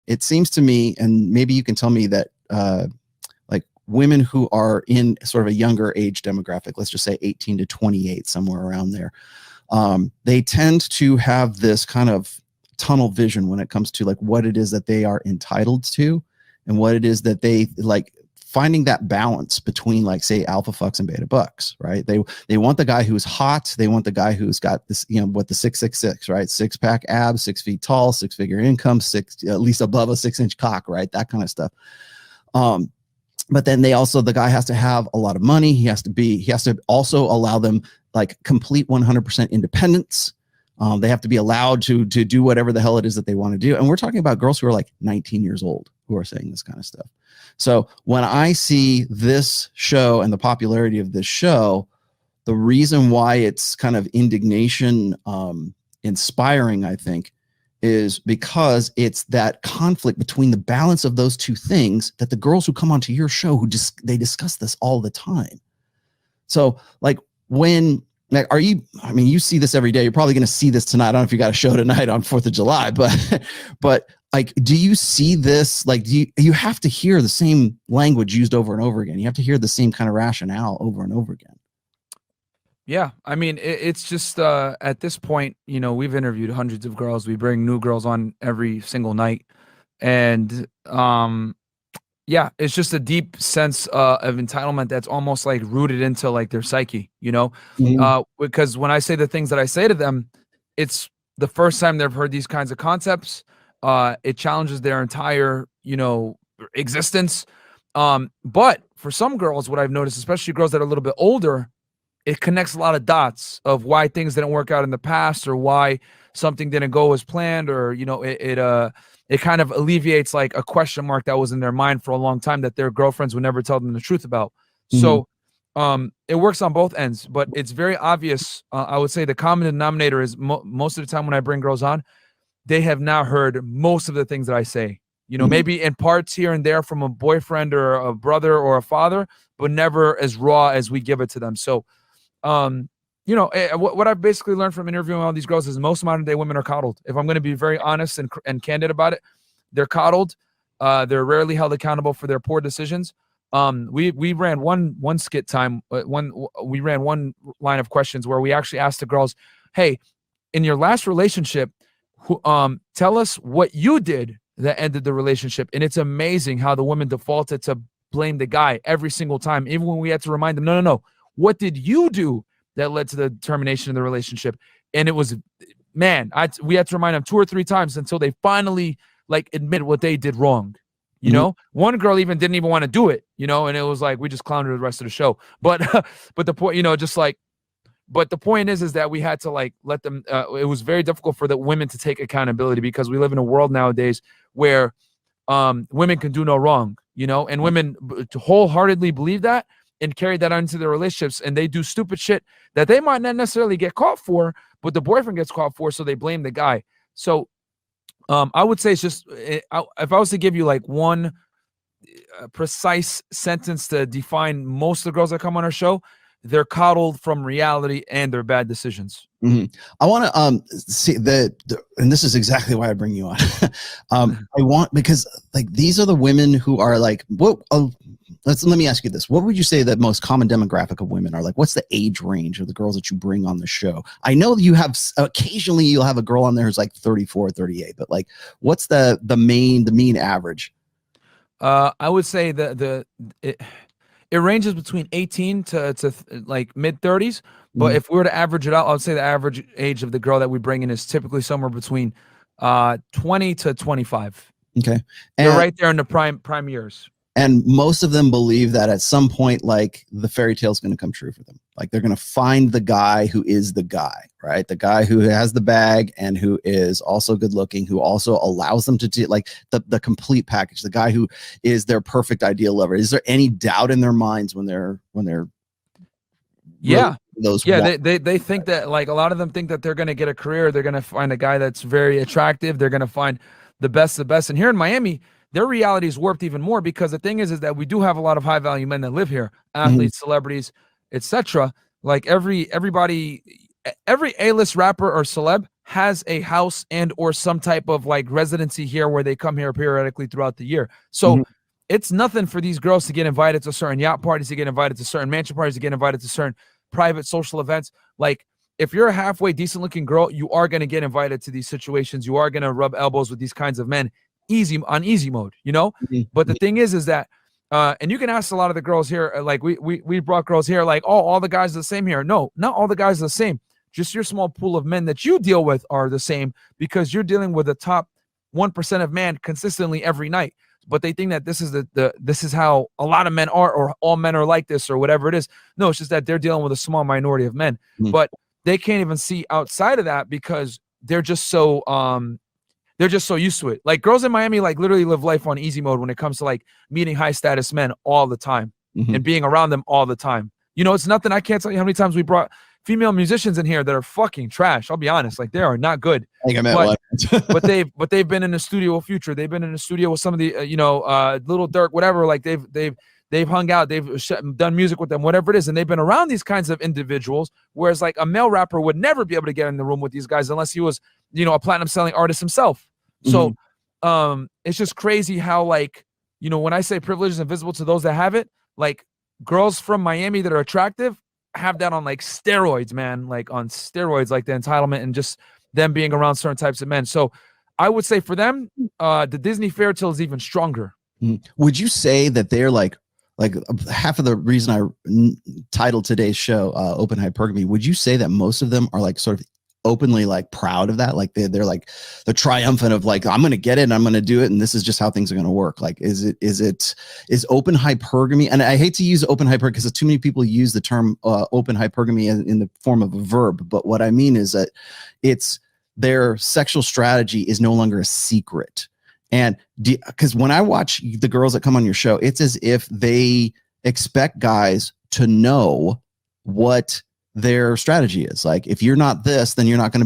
it seems to me, and maybe you can tell me that, like women who are in sort of a younger age demographic, let's just say 18 to 28, somewhere around there, they tend to have this kind of tunnel vision when it comes to like what it is that they are entitled to and what it is that they like, finding that balance between, like, say, alpha fucks and beta bucks, right? They want the guy who's hot. They want the guy who's got this, you know, what the 666, right? 6-pack abs, 6 feet tall, 6-figure income, at least above a 6-inch cock, right? That kind of stuff. But then the guy has to have a lot of money. He has to also allow them like complete 100% independence. They have to be allowed to do whatever the hell it is that they want to do. And we're talking about girls who are like 19 years old who are saying this kind of stuff. So when I see this show and the popularity of this show, the reason why it's kind of indignation inspiring, I think, is because it's that conflict between the balance of those two things that the girls who come onto your show, they discuss this all the time. So like like, you see this every day. You're probably going to see this tonight. I don't know if you got a show tonight on 4th of July, but like, do you see this? Like, you have to hear the same language used over and over again. You have to hear the same kind of rationale over and over again. Yeah. I mean, it's just, at this point, you know, we've interviewed hundreds of girls. We bring new girls on every single night. And, yeah, it's just a deep sense of entitlement that's almost like rooted into like their psyche, you know, because when I say the things that I say to them, it's the first time they've heard these kinds of concepts. It challenges their entire, you know, existence. But for some girls, what I've noticed, especially girls that are a little bit older, it connects a lot of dots of why things didn't work out in the past or why something didn't go as planned, or, you know, it kind of alleviates like a question mark that was in their mind for a long time that their girlfriends would never tell them the truth about. So it works on both ends, but it's very obvious. I would say the common denominator is most of the time when I bring girls on, they have now heard most of the things that I say, you know, maybe in parts here and there from a boyfriend or a brother or a father, but never as raw as we give it to them. So, you know, what I've basically learned from interviewing all these girls is most modern day women are coddled. If I'm going to be very honest and candid about it, they're coddled. They're rarely held accountable for their poor decisions. We ran one skit time. We ran one line of questions where we actually asked the girls, hey, in your last relationship, tell us what you did that ended the relationship. And it's amazing how the women defaulted to blame the guy every single time, even when we had to remind them, no. What did you do that led to the termination of the relationship? And it was, man, we had to remind them 2 or 3 times until they finally like admit what they did wrong. You know, one girl didn't even want to do it, you know, and it was like, we just clowned her the rest of the show. But the point, you know, just like, but the point is that we had to like let them, it was very difficult for the women to take accountability because we live in a world nowadays where women can do no wrong, you know, and women wholeheartedly believe that and carry that into their relationships, and they do stupid shit that they might not necessarily get caught for, but the boyfriend gets caught for, so they blame the guy. So I would say it's just, if I was to give you like one precise sentence to define most of the girls that come on our show, they're coddled from reality and their bad decisions. I want to see and this is exactly why I bring you on. Because like these are the women who are like, let me ask you this. What would you say the most common demographic of women are? Like, what's the age range of the girls that you bring on the show? I know you have, occasionally you'll have a girl on there who's like 34, 38, but like, what's the mean average? I would say it ranges between 18 to like mid 30s. But if we were to average it out, I would say the average age of the girl that we bring in is typically somewhere between 20 to 25. Okay. And they're right there in the prime years. And most of them believe that at some point, like the fairy tale is going to come true for them. Like they're going to find the guy who is the guy, right? The guy who has the bag and who is also good looking, who also allows them to do like the complete package, the guy who is their perfect ideal lover. Is there any doubt in their minds when they're yeah. They think that, like, a lot of them think that they're going to get a career. They're going to find a guy that's very attractive. They're going to find the best. And here in Miami, their reality is warped even more because the thing is that we do have a lot of high value men that live here, athletes, celebrities, etc. Like everybody, every A-list rapper or celeb has a house and or some type of like residency here where they come here periodically throughout the year. So it's nothing for these girls to get invited to certain yacht parties, to get invited to certain mansion parties, to get invited to certain private social events. Like, if you're a halfway decent looking girl, you are going to get invited to these situations. You are going to rub elbows with these kinds of men on easy mode, you know? But the thing is that, and you can ask a lot of the girls here, like we brought girls here, like, oh, all the guys are the same here. No, not all the guys are the same. Just your small pool of men that you deal with are the same, because you're dealing with the top 1% of man consistently every night. But they think that this is this is how a lot of men are, or all men are like this, or whatever it is. No, it's just that they're dealing with a small minority of men. But they can't even see outside of that because they're just so used to it. Like, girls in Miami like literally live life on easy mode when it comes to like meeting high status men all the time and being around them all the time. You know, it's nothing. I can't tell you how many times we brought female musicians in here that are fucking trash. I'll be honest, like, they are not good. I think I met one. but they've been in the studio with Future. They've been in the studio with some of the Little Dirk, whatever. Like, they've hung out, they've done music with them, whatever it is, and they've been around these kinds of individuals. Whereas like a male rapper would never be able to get in the room with these guys unless he was, you know, a platinum selling artist himself. So it's just crazy how, like, you know, when I say privilege is invisible to those that have it, like, girls from Miami that are attractive have that on like steroids, man, like on steroids, like the entitlement and just them being around certain types of men. So I would say for them, the Disney fairy tale is even stronger. Would you say that they're like half of the reason I titled today's show Open Hypergamy? Would you say that most of them are like sort of openly like proud of that? Like they're like the triumphant of like, I'm going to get it and I'm going to do it, and this is just how things are going to work. Like, is open hypergamy? And I hate to use open hypergamy because too many people use the term open hypergamy in the form of a verb. But what I mean is that it's their sexual strategy is no longer a secret. And because when I watch the girls that come on your show, it's as if they expect guys to know what their strategy is. Like, if you're not this, then you're not in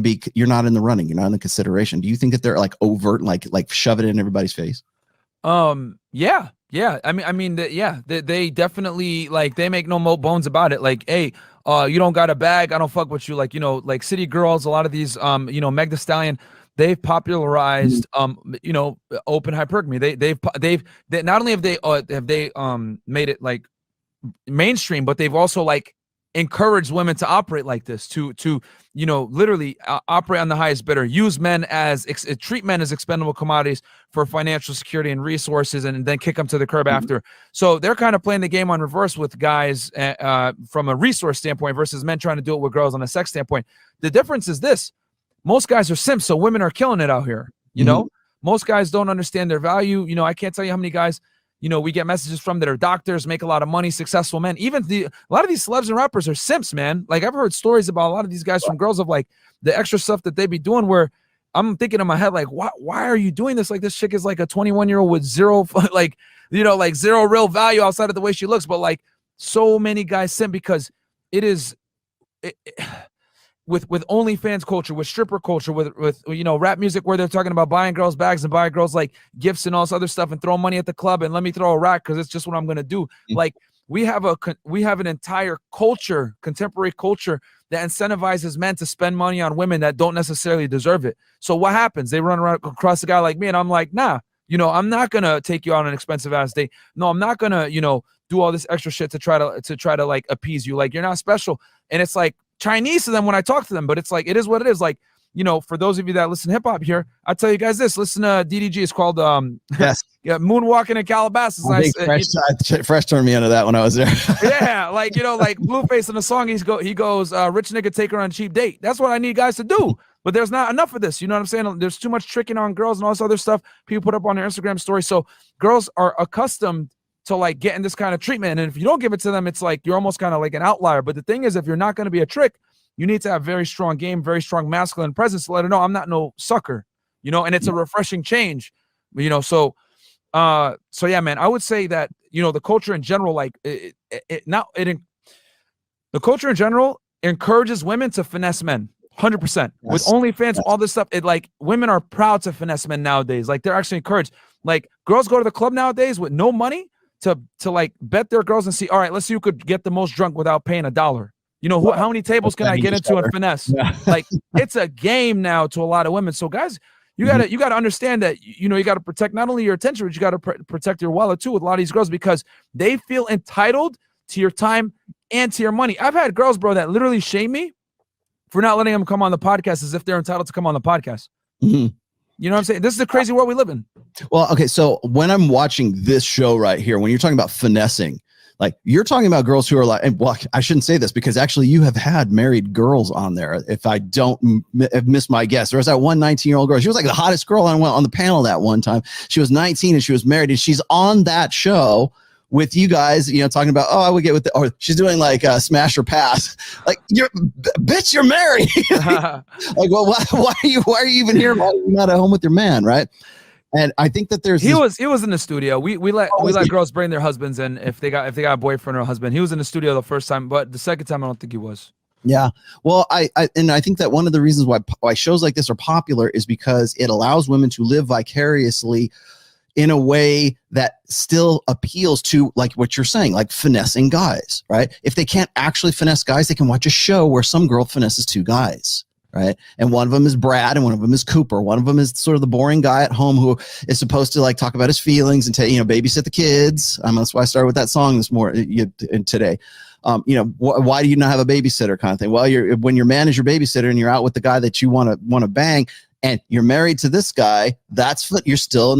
the running, you're not in the consideration. Do you think that they're like overt, like shove it in everybody's face? Yeah. They definitely, like, they make no bones about it. Like, hey, you don't got a bag, I don't fuck with you. Like, you know, like City Girls, a lot of these, Meg Thee Stallion, they've popularized, open hypergamy. They've not only have they made it like mainstream, but they've also like encouraged women to operate like this, to literally operate on the highest bidder, use men treat men as expendable commodities for financial security and resources, and then kick them to the curb after. So they're kind of playing the game on reverse with guys from a resource standpoint versus men trying to do it with girls on a sex standpoint. The difference is this: most guys are simps, so women are killing it out here. You know, most guys don't understand their value. You know, I can't tell you how many guys, we get messages from that are doctors, make a lot of money, successful men. Even a lot of these celebs and rappers are simps, man. Like, I've heard stories about a lot of these guys from girls of like the extra stuff that they be doing, where I'm thinking in my head, like, why are you doing this? Like, this chick is like a 21-year-old with zero, like zero real value outside of the way she looks. But like, so many guys simp because it is, with OnlyFans culture, with stripper culture, with rap music where they're talking about buying girls bags and buying girls like gifts and all this other stuff and throwing money at the club and let me throw a rack because it's just what I'm gonna do. Like, we have an entire culture, contemporary culture, that incentivizes men to spend money on women that don't necessarily deserve it. So what happens? They run around across a guy like me, and I'm like, nah, I'm not gonna take you on an expensive ass date. No, I'm not gonna, do all this extra shit to try to like appease you. Like, you're not special. And it's like Chinese to them when I talk to them, but it's like, it is what it is. Like, for those of you that listen to hip hop here, I'll tell you guys this. Listen to DDG. It's called yes. Yeah, Moonwalking in Calabasas. Fresh turned me into that when I was there. Yeah, like like Blueface in the song, he goes, rich nigga take her on a cheap date. That's what I need guys to do. But there's not enough of this. You know what I'm saying? There's too much tricking on girls and all this other stuff people put up on their Instagram story. So girls are accustomed to like getting this kind of treatment. And if you don't give it to them, it's like you're almost kind of like an outlier. But the thing is, if you're not going to be a trick, you need to have very strong game, very strong masculine presence to let her know I'm not no sucker, and it's a refreshing change, so yeah, man, I would say that, the culture in general, like the culture in general encourages women to finesse men 100%. With OnlyFans, all this stuff, it like women are proud to finesse men nowadays. Like, they're actually encouraged. Like, girls go to the club nowadays with no money to like bet their girls and see, all right, let's see who could get the most drunk without paying $1. You know, how many tables can I get into and finesse? Yeah. Like, it's a game now to a lot of women. So guys, you gotta understand that, you know, you gotta protect not only your attention, but you gotta protect your wallet too with a lot of these girls, because they feel entitled to your time and to your money. I've had girls, bro, that literally shame me for not letting them come on the podcast as if they're entitled to come on the podcast. Mhm. You know what I'm saying? This is the crazy world we live in. Well, okay. So when I'm watching this show right here, when you're talking about finessing, like you're talking about girls who are like, and well, I shouldn't say this because actually you have had married girls on there. If I don't have missed my guess, there was that one 19-year-old girl. She was like the hottest girl on the panel that one time. She was 19 and she was married, and she's on that show with you guys, you know, talking about, oh, I would get with or she's doing like smash or pass. Like, you're married. Like, well, why are you even here? Why are you not at home with your man? Right. And I think that there's he was in the studio. We let girls bring their husbands in if they got a boyfriend or a husband. He was in the studio the first time, but the second time I don't think he was. Yeah. Well, I think that one of the reasons why shows like this are popular is because it allows women to live vicariously in a way that still appeals to, like what you're saying, like finessing guys, right? If they can't actually finesse guys, they can watch a show where some girl finesses two guys, right? And one of them is Brad and one of them is Cooper. One of them is sort of the boring guy at home who is supposed to like talk about his feelings and babysit the kids. That's why I started with that song this morning today. Why do you not have a babysitter kind of thing? Well, when your man is your babysitter and you're out with the guy that you want to bang, and you're married to this guy, you're still in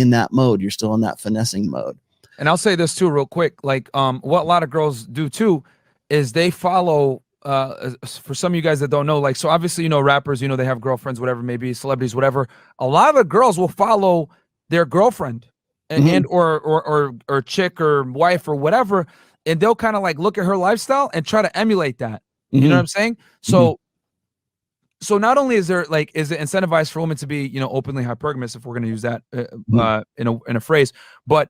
that mode. You're still in that finessing mode. And I'll say this too, real quick. Like, what a lot of girls do too is they follow. For some of you guys that don't know, like, so obviously, you know, rappers, you know, they have girlfriends, whatever, maybe celebrities, whatever. A lot of the girls will follow their girlfriend and or chick or wife or whatever, and they'll kind of like look at her lifestyle and try to emulate that. You know what I'm saying? So not only is it incentivized for women to be, you know, openly hypergamous, if we're going to use that in a phrase, but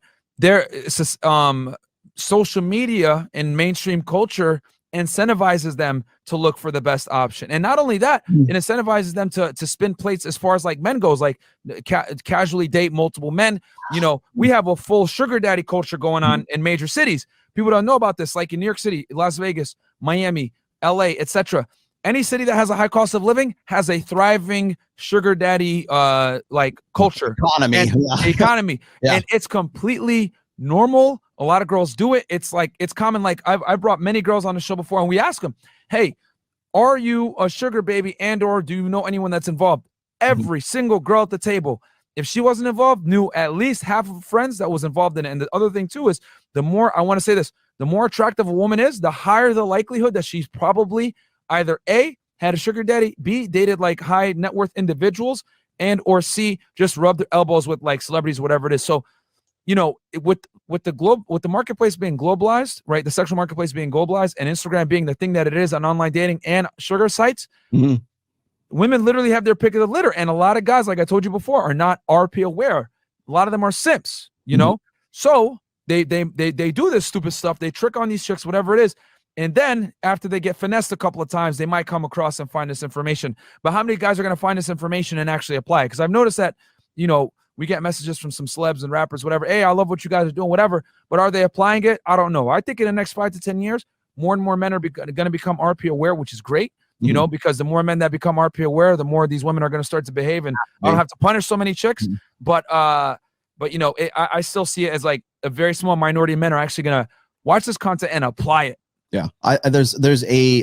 social media and mainstream culture incentivizes them to look for the best option. And not only that, it incentivizes them to spin plates as far as like men goes, like casually date multiple men. You know, we have a full sugar daddy culture going on in major cities. People don't know about this, like in New York City, Las Vegas, Miami, LA, etc. Any city that has a high cost of living has a thriving sugar daddy like culture economy. Yeah. And it's completely normal. A lot of girls do it. It's common. Like I've brought many girls on the show before, and we ask them, hey, are you a sugar baby, and or do you know anyone that's involved? Every single girl at the table, if she wasn't involved, knew at least half of her friends that was involved in it. And the other thing too is, the more attractive a woman is, the higher the likelihood that she's probably either A, had a sugar daddy, B, dated like high net worth individuals, and or C, just rubbed their elbows with like celebrities, whatever it is. So, you know, with the marketplace being globalized, right? The sexual marketplace being globalized, and Instagram being the thing that it is on online dating and sugar sites, women literally have their pick of the litter. And a lot of guys, like I told you before, are not RP aware. A lot of them are simps, you know? So they do this stupid stuff. They trick on these chicks, whatever it is. And then after they get finessed a couple of times, they might come across and find this information. But how many guys are going to find this information and actually apply it? Because I've noticed that, you know, we get messages from some celebs and rappers, whatever. Hey, I love what you guys are doing, whatever. But are they applying it? I don't know. I think in the next 5 to 10 years, more and more men are going to become RP aware, which is great, you know, because the more men that become RP aware, the more these women are going to start to behave. And I don't have to punish so many chicks. But you know, I still see it as like a very small minority of men are actually going to watch this content and apply it. Yeah.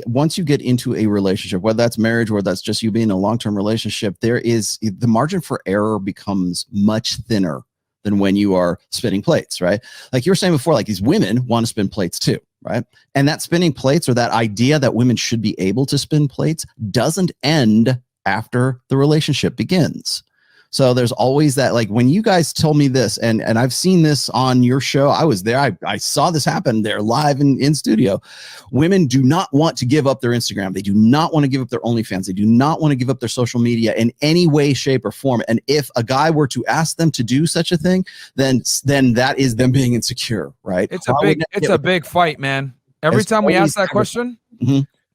Once you get into a relationship, whether that's marriage or that's just you being in a long-term relationship, the margin for error becomes much thinner than when you are spinning plates, right? Like you were saying before, like these women want to spin plates too, right? And that spinning plates, or that idea that women should be able to spin plates, doesn't end after the relationship begins. So there's always that, like when you guys told me this, and I've seen this on your show, I was there, I saw this happen there live in studio. Women do not want to give up their Instagram. They do not want to give up their OnlyFans. They do not want to give up their social media in any way, shape, or form. And if a guy were to ask them to do such a thing, then that is them being insecure, right? It's a big fight, man. Every time we ask that question,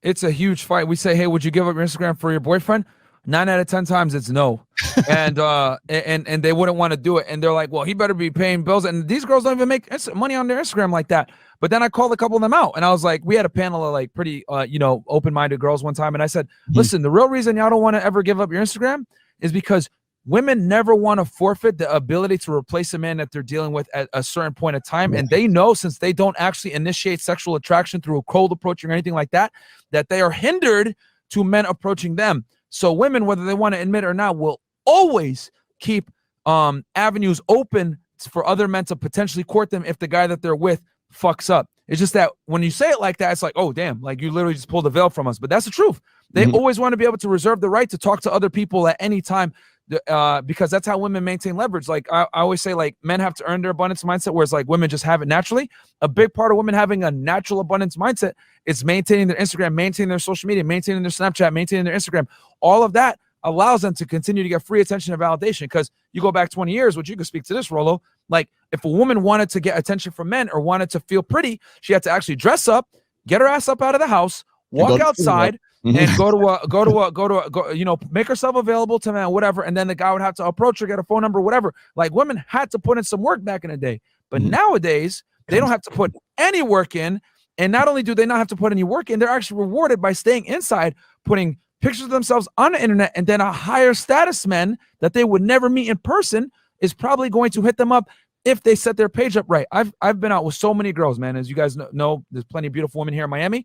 it's a huge fight. We say, hey, would you give up your Instagram for your boyfriend? 9 out of 10 times it's no. And they wouldn't want to do it. And they're like, well, he better be paying bills. And these girls don't even make money on their Instagram like that. But then I called a couple of them out, and I was like, we had a panel of like pretty, open-minded girls one time. And I said, listen, the real reason y'all don't want to ever give up your Instagram is because women never want to forfeit the ability to replace a man that they're dealing with at a certain point of time. And they know, since they don't actually initiate sexual attraction through a cold approaching or anything like that, that they are hindered to men approaching them. So women, whether they want to admit it or not, will always keep avenues open for other men to potentially court them if the guy that they're with fucks up. It's just that when you say it like that, it's like, oh, damn, like you literally just pulled the veil from us. But that's the truth. They always want to be able to reserve the right to talk to other people at any time, because that's how women maintain leverage. Like I always say, like, men have to earn their abundance mindset, whereas like women just have it naturally. A big part of women having a natural abundance mindset is maintaining their Instagram, maintaining their social media, maintaining their Snapchat, maintaining their Instagram. All of that allows them to continue to get free attention and validation. Because you go back 20 years, which you can speak to this, Rollo, like if a woman wanted to get attention from men or wanted to feel pretty, she had to actually dress up, get her ass up out of the house, walk outside, and go, make herself available to men, whatever. And then the guy would have to approach her, get a phone number, whatever. Like women had to put in some work back in the day. But nowadays, they don't have to put any work in. And not only do they not have to put any work in, they're actually rewarded by staying inside, putting pictures of themselves on the internet, and then a higher status men that they would never meet in person is probably going to hit them up if they set their page up right. I've been out with so many girls, man. As you guys know, there's plenty of beautiful women here in Miami,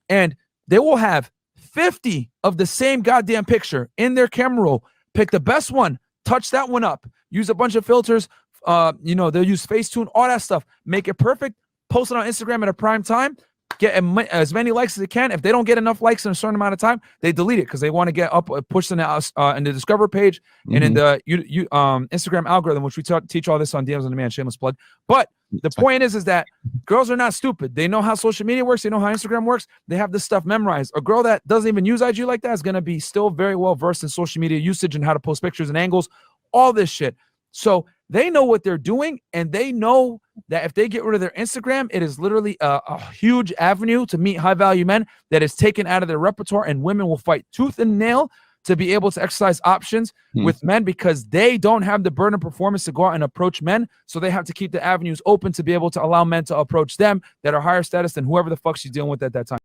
and they will have 50 of the same goddamn picture in their camera roll. Pick the best one, touch that one up, use a bunch of filters, they'll use Facetune, all that stuff, make it perfect, post it on Instagram at a prime time, get as many likes as they can. If they don't get enough likes in a certain amount of time, they delete it because they want to get up, pushed in the Discover page and in the Instagram algorithm, which we teach all this on DMs on Demand, shameless plug. But the point is that girls are not stupid. They know how social media works. They know how Instagram works. They have this stuff memorized. A girl that doesn't even use IG like that is going to be still very well versed in social media usage and how to post pictures and angles, all this shit. So they know what they're doing, and they know that if they get rid of their Instagram, it is literally a huge avenue to meet high-value men that is taken out of their repertoire, and women will fight tooth and nail to be able to exercise options with men because they don't have the burden of performance to go out and approach men, so they have to keep the avenues open to be able to allow men to approach them that are higher status than whoever the fuck she's dealing with at that time.